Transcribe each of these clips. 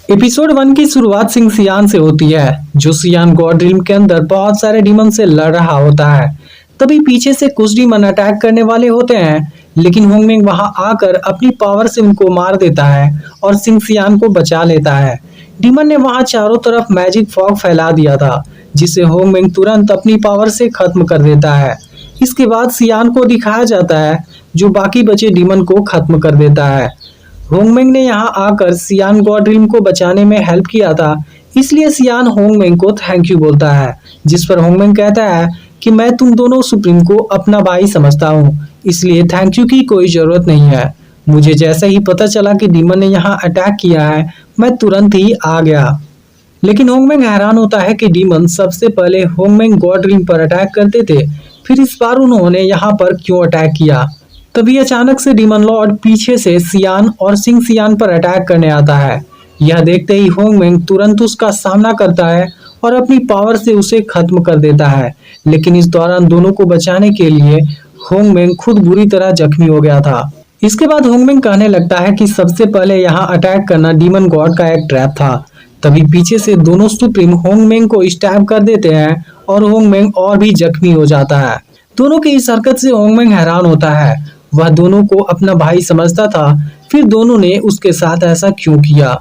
Episode 1 की शुरुआत सिंह सियान से होती है, जो सियान गॉड ड्रीम के अंदर बहुत सारे डीमन से लड़ रहा होता है। तभी पीछे से कुछ डीमन अटैक करने वाले होते हैं, लेकिन होंगमेंग वहां आकर अपनी पावर से उनको मार देता है और सिंह सियान को बचा लेता है। डीमन ने वहां चारों तरफ मैजिक फॉग फैला दिया था, जिसे होंगमेंग तुरंत अपनी पावर से खत्म कर देता है। इसके बाद सियान को दिखाया जाता है, जो बाकी बचे डीमन को खत्म कर देता है। होंगमेंग ने यहाँ आकर सियान गॉड ड्रीम को बचाने में हेल्प किया था, इसलिए सियान होंगमेंग को थैंक यू बोलता है, जिस पर होंगमेंग कहता है कि मैं तुम दोनों सुप्रीम को अपना भाई समझता हूँ, इसलिए थैंक यू की कोई जरूरत नहीं है। मुझे जैसे ही पता चला कि डीमन ने यहाँ अटैक किया है, मैं तुरंत ही आ गया। लेकिन होंगमेंग हैरान होता है कि डीमन सबसे पहले होंगमेंग गॉड ड्रीम पर अटैक करते थे, फिर इस बार उन्होंने यहाँ पर क्यों अटैक किया। तभी अचानक से डीमन लॉर्ड पीछे से सियान और सिंह सियान पर अटैक करने आता है। यह देखते ही होंगमेंग तुरंत उसका सामना करता है और अपनी पावर से उसे खत्म कर देता है। लेकिन इस दौरान दोनों को बचाने के लिए होंगमेंग खुद बुरी तरह जख्मी हो गया था। इसके बाद होंगमेंग कहने लगता है कि सबसे पहले यहाँ अटैक करना डीमन गॉड का एक ट्रैप था। तभी पीछे से दोनों सुप्रीम होंगमेंग को स्टैब कर देते हैं और होंगमेंग और भी जख्मी हो जाता है। दोनों की इस हरकत से होंगमेंग हैरान होता है, वह दोनों को अपना भाई समझता था, फिर दोनों ने उसके साथ ऐसा क्यों किया।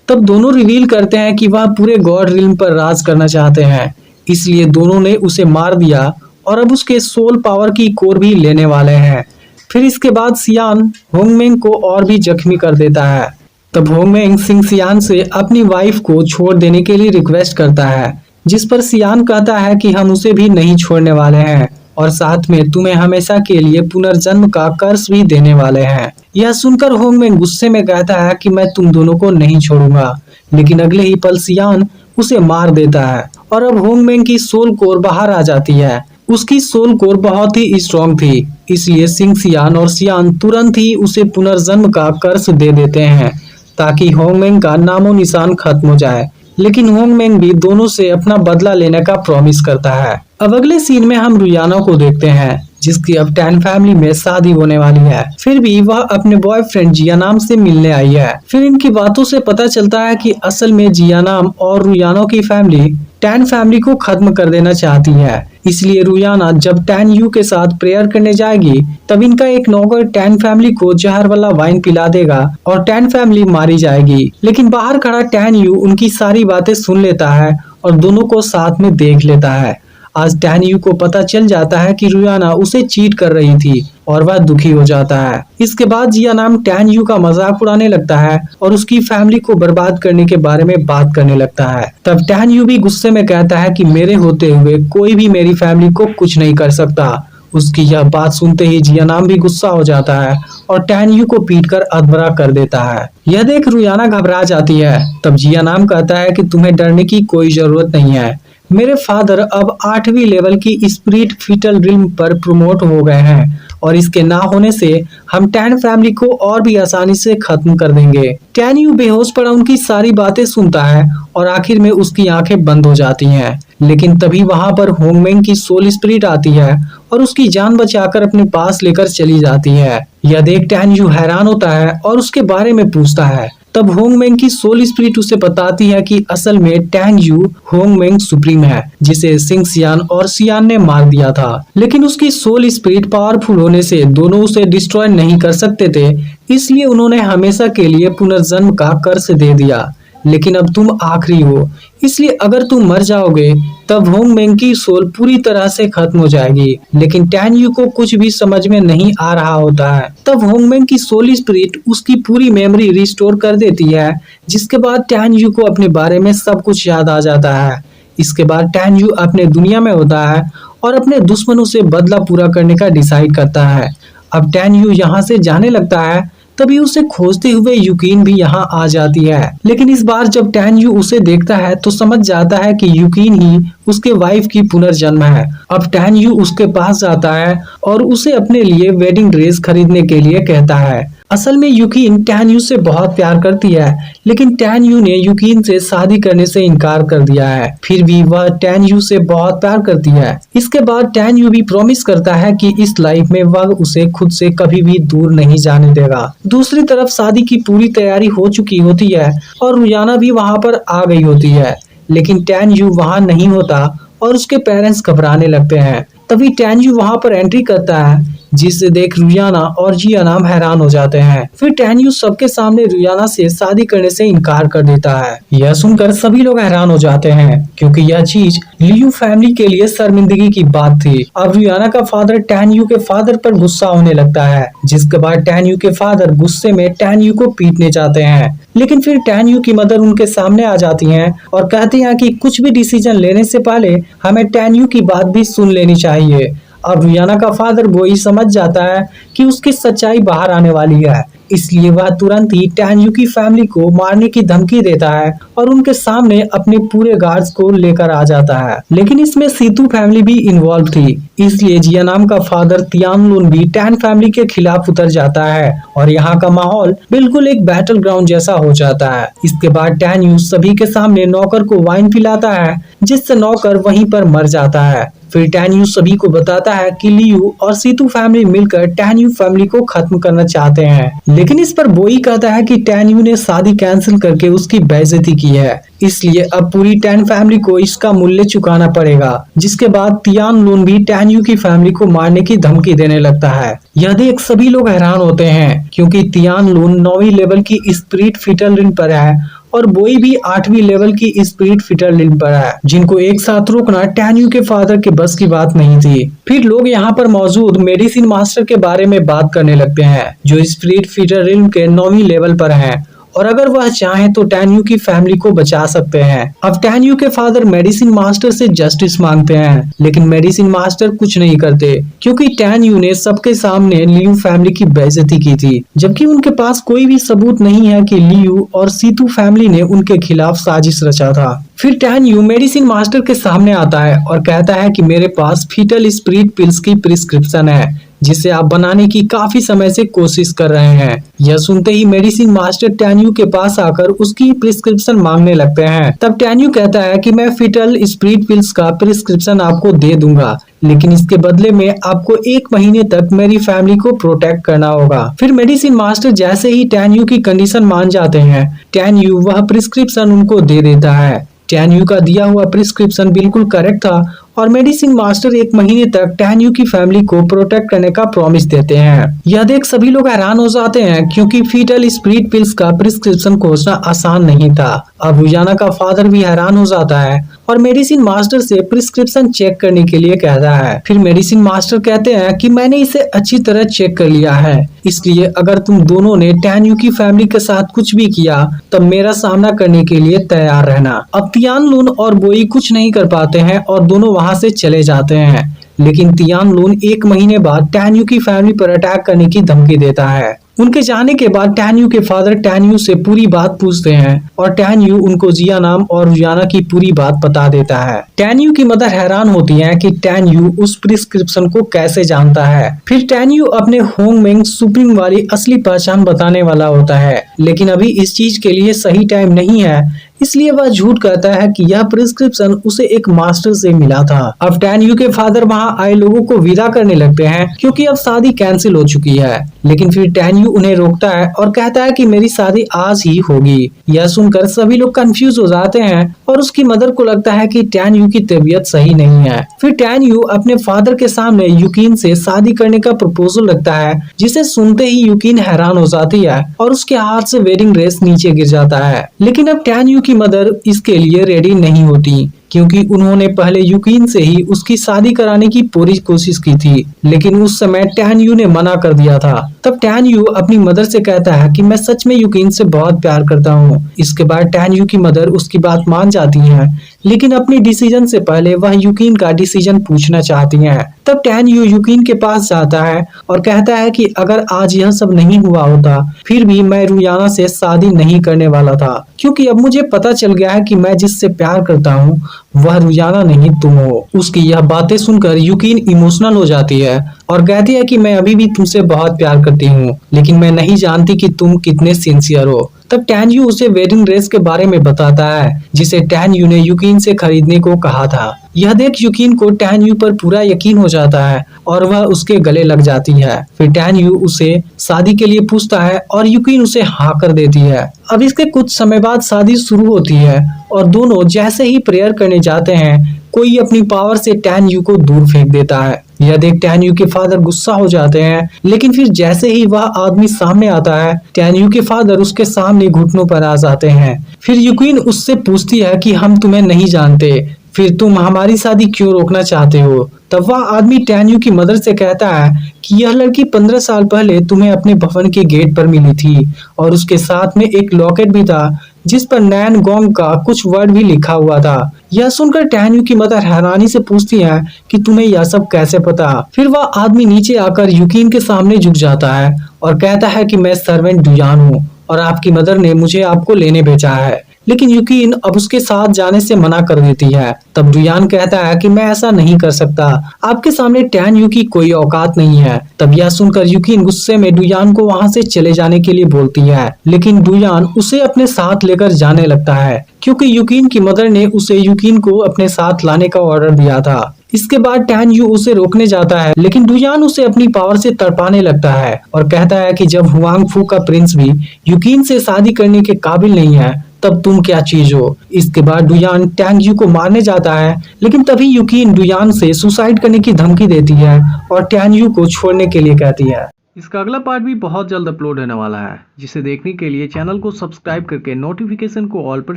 तब दोनों रिवील करते हैं कि वह पूरे गॉड रिल्म पर राज करना चाहते हैं, इसलिए दोनों ने उसे मार दिया और अब उसके सोल पावर की कोर भी लेने वाले हैं। फिर इसके बाद सियान होंगमेंग को और भी जख्मी कर देता है। तब होंगमेंग सिंह सियान से अपनी वाइफ को छोड़ देने के लिए रिक्वेस्ट करता है, जिस पर सियान कहता है कि हम उसे भी नहीं छोड़ने वाले हैं और साथ में तुम्हें हमेशा के लिए पुनर्जन्म का कर्ज भी देने वाले हैं। यह सुनकर होंगमेंग गुस्से में कहता है कि मैं तुम दोनों को नहीं छोड़ूंगा, लेकिन अगले ही पल सियान उसे मार देता है और अब होंगमेंग की सोल कोर बाहर आ जाती है। उसकी सोल कोर बहुत ही स्ट्रॉन्ग थी, इसलिए सिंह सियान और सियान तुरंत ही उसे पुनर्जन्म का कर्ज दे देते हैं, ताकि होंगमेंग का नामो निशान खत्म हो जाए। लेकिन होंगमेंग भी दोनों से अपना बदला लेने का प्रॉमिस करता है। अब अगले सीन में हम रुयाना को देखते हैं, जिसकी अब टैन फैमिली में शादी होने वाली है। फिर भी वह अपने बॉयफ्रेंड जियानाम से मिलने आई है। फिर इनकी बातों से पता चलता है कि असल में जियानाम और रुयाना की फैमिली टैन फैमिली को खत्म कर देना चाहती है। इसलिए रुयाना जब टैन यू के साथ प्रेयर करने जाएगी, तब इनका एक नौकर टैन फैमिली को जहर वाला वाइन पिला देगा और टैन फैमिली मारी जाएगी। लेकिन बाहर खड़ा टैन यू उनकी सारी बातें सुन लेता है और दोनों को साथ में देख लेता है। आज टैन यू को पता चल जाता है कि रुयाना उसे चीट कर रही थी और वह दुखी हो जाता है। इसके बाद जियानाम टैन यू का मजाक उड़ाने लगता है और उसकी फैमिली को बर्बाद करने के बारे में बात करने लगता है। तब टैन यू भी गुस्से में कहता है कि मेरे होते हुए कोई भी मेरी फैमिली को कुछ नहीं कर सकता। उसकी यह बात सुनते ही जियानाम भी गुस्सा हो जाता है और टैन यू को पीट कर अधमरा कर देता है। यह देख रुयाना घबरा जाती है। तब जियानाम कहता है कि तुम्हें डरने की कोई जरूरत नहीं है, मेरे फादर अब 8वीं लेवल की स्पिरिट फीटल रिल्म पर प्रमोट हो गए हैं और इसके ना होने से हम टैन फैमिली को और भी आसानी से खत्म कर देंगे। टैन यू बेहोश पड़ा उनकी सारी बातें सुनता है और आखिर में उसकी आंखें बंद हो जाती हैं। लेकिन तभी वहां पर होंगमेंग की सोल स्पिरिट आती है और उसकी जान बचाकर अपने पास लेकर चली जाती है। यह देख टैन यू हैरान होता है और उसके बारे में पूछता है। तब होंगमेंग की सोल स्पिरिट उसे बताती है कि असल में टैंग यू होंगमेंग सुप्रीम है, जिसे सिंह सियान और सियान ने मार दिया था। लेकिन उसकी सोल स्पिरिट पावरफुल होने से दोनों उसे डिस्ट्रॉय नहीं कर सकते थे, इसलिए उन्होंने हमेशा के लिए पुनर्जन्म का कर्ज दे दिया। लेकिन अब तुम आखिरी हो, इसलिए अगर तुम मर जाओगे तब होंगमेंग की सोल पूरी तरह से खत्म हो जाएगी। लेकिन टैन यू को कुछ भी समझ में नहीं आ रहा होता है। तब होंगमेंग की सोल स्पिरिट उसकी पूरी मेमोरी रिस्टोर कर देती है, जिसके बाद टैन यू को अपने बारे में सब कुछ याद आ जाता है। इसके बाद टैन यू अपने दुनिया में होता है और अपने दुश्मनों से बदला पूरा करने का डिसाइड करता है। अब टैन यू यहाँ से जाने लगता है, तभी उसे खोजते हुए युकीन भी यहाँ आ जाती है। लेकिन इस बार जब टैन यू उसे देखता है तो समझ जाता है कि युकीन ही उसके वाइफ की पुनर्जन्म है। अब टैन यू उसके पास जाता है और उसे अपने लिए वेडिंग ड्रेस खरीदने के लिए कहता है। असल में यूकिन टैन यू से बहुत प्यार करती है, लेकिन टैन यू ने यूकिन से शादी करने से इनकार कर दिया है। फिर भी वह टैन यू से बहुत प्यार करती है। इसके बाद टैन यू भी प्रॉमिस करता है कि इस लाइफ में वह उसे खुद से कभी भी दूर नहीं जाने देगा। दूसरी तरफ शादी की पूरी तैयारी हो चुकी होती है और रुयाना भी वहाँ पर आ गई होती है, लेकिन टैन यू वहाँ नहीं होता और उसके पेरेंट्स घबराने लगते हैं। तभी टैन यू वहाँ पर एंट्री करता है, जिसे देख रुयाना और जियाना हैरान हो जाते हैं। फिर टैन यू सबके सामने रुयाना से शादी करने से इनकार कर देता है। यह सुनकर सभी लोग हैरान हो जाते हैं, क्योंकि यह चीज लियू फैमिली के लिए शर्मिंदगी की बात थी। अब रुयाना का फादर टैन यू के फादर पर गुस्सा होने लगता है, जिसके बाद टैन यू के फादर गुस्से में टैन यू को पीटने जाते हैं। लेकिन फिर टैन यू की मदर उनके सामने आ जाती हैं और कहती हैं कि कुछ भी डिसीजन लेने से पहले हमें टैन यू की बात भी सुन लेनी चाहिए। अब रुयाना का फादर वही समझ जाता है कि उसकी सच्चाई बाहर आने वाली है, इसलिए वह तुरंत ही टैन यू की फैमिली को मारने की धमकी देता है और उनके सामने अपने पूरे गार्ड्स को लेकर आ जाता है। लेकिन इसमें सीतू फैमिली भी इन्वॉल्व थी, इसलिए जिया नाम का फादर तियानलुन भी टैन फैमिली के खिलाफ उतर जाता है और यहाँ का माहौल बिल्कुल एक बैटल ग्राउंड जैसा हो जाता है। इसके बाद टैन यू सभी के सामने नौकर को वाइन पिलाता है, जिससे नौकर वहीं पर मर जाता है। फिर टैन यू सभी को बताता है कि लियू और सीतू फैमिली मिलकर टैन यू फैमिली को खत्म करना चाहते हैं, लेकिन इस पर बोई कहता है कि टैन यू ने शादी कैंसिल करके उसकी बेइज्जती की है, इसलिए अब पूरी टैन फैमिली को इसका मूल्य चुकाना पड़ेगा। जिसके बाद तियानलुन भी टैन यू की फैमिली को मारने की धमकी देने लगता है। यह देख सभी लोग हैरान होते हैं, क्योंकि तियानलुन 9वीं लेवल की स्पिरिट फीटर लिन पर है और बोई भी 8वीं लेवल की स्पिरिट फीटर लिन पर है, जिनको एक साथ रोकना टैन यू के फादर के बस की बात नहीं थी। फिर लोग यहाँ पर मौजूद मेडिसिन मास्टर के बारे में बात करने लगते हैं, जो स्पिरिट फीटर लिन के 9वीं लेवल पर हैं, और अगर वह चाहें तो टैन यू की फैमिली को बचा सकते हैं। अब टैन यू के फादर मेडिसिन मास्टर से जस्टिस मांगते हैं, लेकिन मेडिसिन मास्टर कुछ नहीं करते, क्योंकि टैन यू ने सबके सामने लियू फैमिली की बेइज्जती की थी, जबकि उनके पास कोई भी सबूत नहीं है कि लियू और सीतू फैमिली ने उनके खिलाफ साजिश रचा था। फिर टैन यू मेडिसिन मास्टर के सामने आता है और कहता है कि मेरे पास फीटल स्पिरिट पिल्स की प्रिस्क्रिप्शन है, जिसे आप बनाने की काफी समय से कोशिश कर रहे हैं। यह सुनते ही मेडिसिन मास्टर टैन यू के पास आकर उसकी प्रिस्क्रिप्शन मांगने लगते हैं। तब टैन यू कहता है कि मैं फीटल स्पिरिट पिल्स का प्रिस्क्रिप्शन आपको दे दूंगा, लेकिन इसके बदले में आपको 1 महीने तक मेरी फैमिली को प्रोटेक्ट करना होगा। फिर मेडिसिन मास्टर जैसे ही टैन यू की कंडीशन मान जाते हैं, टैन यू वह प्रिस्क्रिप्शन उनको दे देता है। टैन यू का दिया हुआ प्रिस्क्रिप्शन बिल्कुल करेक्ट था और मेडिसिन मास्टर 1 महीने तक टैन यू की फैमिली को प्रोटेक्ट करने का प्रॉमिस देते हैं। यह देख सभी लोग हैरान हो जाते हैं, क्योंकि फीटल स्पिरिट पिल्स का प्रिस्क्रिप्शन खोजना आसान नहीं था। अब रुयाना का फादर भी हैरान हो जाता है और मेडिसिन मास्टर से प्रिस्क्रिप्शन चेक करने के लिए कहता है। फिर मेडिसिन मास्टर कहते हैं कि मैंने इसे अच्छी तरह चेक कर लिया है, इसलिए अगर तुम दोनों ने टैन यू की फैमिली के साथ कुछ भी किया तब मेरा सामना करने के लिए तैयार रहना। अब तियानलुन और बोई कुछ नहीं कर पाते हैं और दोनों वहाँ से चले जाते हैं, लेकिन तियानलुन 1 महीने बाद टैन यू की फैमिली पर अटैक करने की धमकी देता है। उनके जाने के बाद टैन यू के फादर टैन यू से पूरी बात पूछते हैं और टैन यू उनको जिया नाम और रुयाना की पूरी बात बता देता है। टैन यू की मदर हैरान होती है कि टैन यू उस प्रिस्क्रिप्शन को कैसे जानता है। फिर टैन यू अपने होंगमेंग सुप्रीम वाली असली पहचान बताने वाला होता है, लेकिन अभी इस चीज के लिए सही टाइम नहीं है, इसलिए वह झूठ कहता है कि यह प्रिस्क्रिप्शन उसे एक मास्टर से मिला था। अब टैन यू के फादर वहां आए लोगों को विदा करने लगते हैं, क्योंकि अब शादी कैंसिल हो चुकी है, लेकिन फिर टैन यू उन्हें रोकता है और कहता है कि मेरी शादी आज ही होगी। यह सुनकर सभी लोग कंफ्यूज हो जाते हैं और उसकी मदर को लगता है कि टैन यू की तबीयत सही नहीं है। फिर टैन यू अपने फादर के सामने यूकिन से शादी करने का प्रपोजल रखता है, जिसे सुनते ही यूकिन हैरान हो जाती है और उसके हाथ से वेडिंग ड्रेस नीचे गिर जाता है। लेकिन अब टैन यू की मदर इसके लिए रेडी नहीं होती, क्योंकि उन्होंने पहले यूकिन से ही उसकी शादी कराने की पूरी कोशिश की थी, लेकिन उस समय टैन यू ने मना कर दिया था। तब टैन यू अपनी मदर से कहता है कि मैं सच में यूकिन से बहुत प्यार करता हूँ। इसके बाद टैन यू की मदर उसकी बात मान जाती हैं, लेकिन अपने डिसीजन से पहले वह यूकिन का डिसीजन पूछना चाहती है। तब टैन यू यूकिन के पास जाता है और कहता है कि अगर आज यह सब नहीं हुआ होता फिर भी मैं रुयाना से शादी नहीं करने वाला था, क्योंकि अब मुझे पता चल गया है कि मैं जिससे प्यार करता हूँ वह रुयाना नहीं तुम हो। उसकी यह बातें सुनकर यूकिन इमोशनल हो जाती है और कहती है कि मैं अभी भी तुमसे बहुत प्यार करती हूँ, लेकिन मैं नहीं जानती कि तुम कितने सिंसियर हो। तब टैन यू उसे वेडिंग ड्रेस के बारे में बताता है जिसे टैन यू ने यूकिन से खरीदने को कहा था। यह देख यूकिन को टैन यू पर पूरा यकीन हो जाता है और वह उसके गले लग जाती है। फिर टैन यू उसे शादी के लिए पूछता है और यूकिन उसे हाँ कर देती है। अब इसके कुछ समय बाद शादी शुरू होती है और दोनों जैसे ही प्रेयर करने जाते हैं कोई अपनी पावर से टैन यू को दूर फेंक देता है। यह देख टैन यू के फादर गुस्सा हो जाते हैं, लेकिन फिर जैसे ही वह आदमी सामने आता है टैन यू के फादर उसके सामने घुटनों पर आ जाते हैं। फिर यूकिन उससे पूछती है कि हम तुम्हें नहीं जानते, फिर तुम हमारी शादी क्यों रोकना चाहते हो। तब वह आदमी टैन यू की मदर से कहता है कि यह लड़की 15 साल पहले तुम्हें अपने भवन के गेट पर मिली थी और उसके साथ में एक लॉकेट भी था जिस पर नैन गोंग का कुछ वर्ड भी लिखा हुआ था। यह सुनकर टैन यू की मदर हैरानी से पूछती है कि तुम्हें यह सब कैसे पता। फिर वह आदमी नीचे आकर यूकिन के सामने झुक जाता है और कहता है कि मैं सर्वेंट डुयान हूँ और आपकी मदर ने मुझे आपको लेने भेजा है। लेकिन यूकिन अब उसके साथ जाने से मना कर देती है। तब डुयान कहता है कि मैं ऐसा नहीं कर सकता, आपके सामने टैन यू की कोई औकात नहीं है। तब यह सुनकर यूकिन गुस्से में डुयान को वहां से चले जाने के लिए बोलती है, लेकिन डुयान उसे अपने साथ लेकर जाने लगता है क्योंकि यूकिन की मदर ने उसे यूकिन को अपने साथ लाने का ऑर्डर दिया था। इसके बाद टैन यू उसे रोकने जाता है, लेकिन डुयान उसे अपनी पावर से तड़पाने लगता है और कहता है कि जब हुआंग फू का प्रिंस भी यूकिन से शादी करने के काबिल नहीं है तब तुम क्या चीज हो। इसके बाद डुयान टैंग यू को मारने जाता है, लेकिन तभी यूकिन डुयान से सुसाइड करने की धमकी देती है और टैंग यू को छोड़ने के लिए कहती है। इसका अगला पार्ट भी बहुत जल्द अपलोड होने वाला है, जिसे देखने के लिए चैनल को सब्सक्राइब करके नोटिफिकेशन को ऑल पर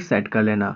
सेट कर लेना।